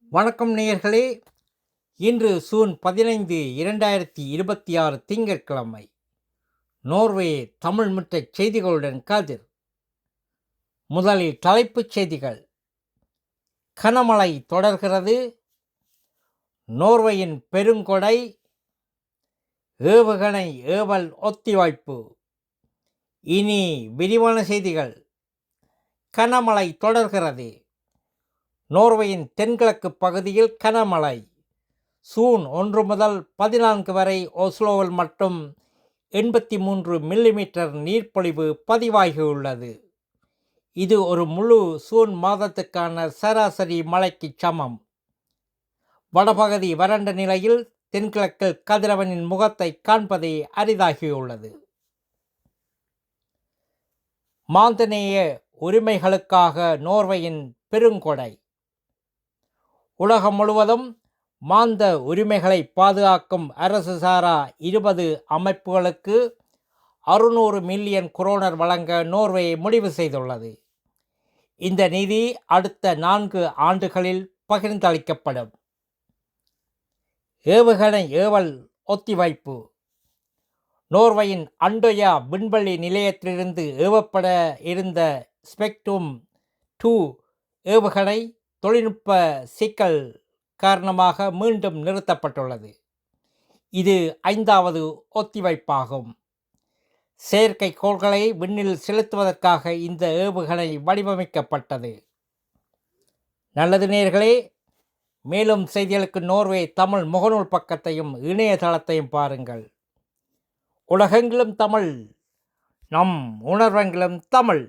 வணக்கம் நேயர்களே. இன்று ஜூன் 15, 2026 திங்கட்கிழமை. நோர்வே தமிழ் முற்ற செய்திகளுடன் கதிர். முதலில் தலைப்புச் செய்திகள். கனமழை தொடர்கிறது. நோர்வேயின் பெருங்கொடை. ஏவுகணை ஏவல் ஒத்திவைப்பு. இனி விரிவான செய்திகள். கனமழை தொடர்கிறது. நோர்வேயின் தென்கிழக்கு பகுதியில் கனமழை. ஜூன் 1 முதல் 14 வரை ஓஸ்லோவில் மட்டும் 83 மில்லிமீட்டர் நீர்ப்பொழிவு பதிவாகியுள்ளது. இது ஒரு முழு ஜூன் மாதத்துக்கான சராசரி மழைக்கு சமம். வடபகுதி வறண்ட நிலையில் தென்கிழக்கில் கதிரவனின் முகத்தை காண்பதே அரிதாகியுள்ளது. மாந்தநேய உரிமைகளுக்காக நோர்வேயின் பெருங்கொடை. உலகம் முழுவதும் மாந்த உரிமைகளை பாதுகாக்கும் அரசு சாரா 20 அமைப்புகளுக்கு 600 மில்லியன் குரோனர் வழங்க நோர்வே முடிவு செய்துள்ளது. இந்த நிதி அடுத்த 4 ஆண்டுகளில் பகிர்ந்தளிக்கப்படும். ஏவுகணை ஏவல் ஒத்திவைப்பு. நோர்வேயின் அண்டோயா விண்வெளி நிலையத்திலிருந்து ஏவப்பட இருந்த ஸ்பெக்ட்ரம் 2 ஏவுகணை தொழில்நுட்ப சிக்கல் காரணமாக மீண்டும் நிறுத்தப்பட்டுள்ளது. இது 5வது ஒத்திவைப்பாகும். செயற்கைக்கோள்களை விண்ணில் செலுத்துவதற்காக இந்த ஏவுகணை வடிவமைக்கப்பட்டது. நல்லது நேயர்களே, மேலும் செய்திகளுக்கு நோர்வே தமிழ் முகநூல் பக்கத்தையும் இணையதளத்தையும் பாருங்கள். உலகெங்கிலும் தமிழ், நம் உணர்வெங்கிலும் தமிழ்.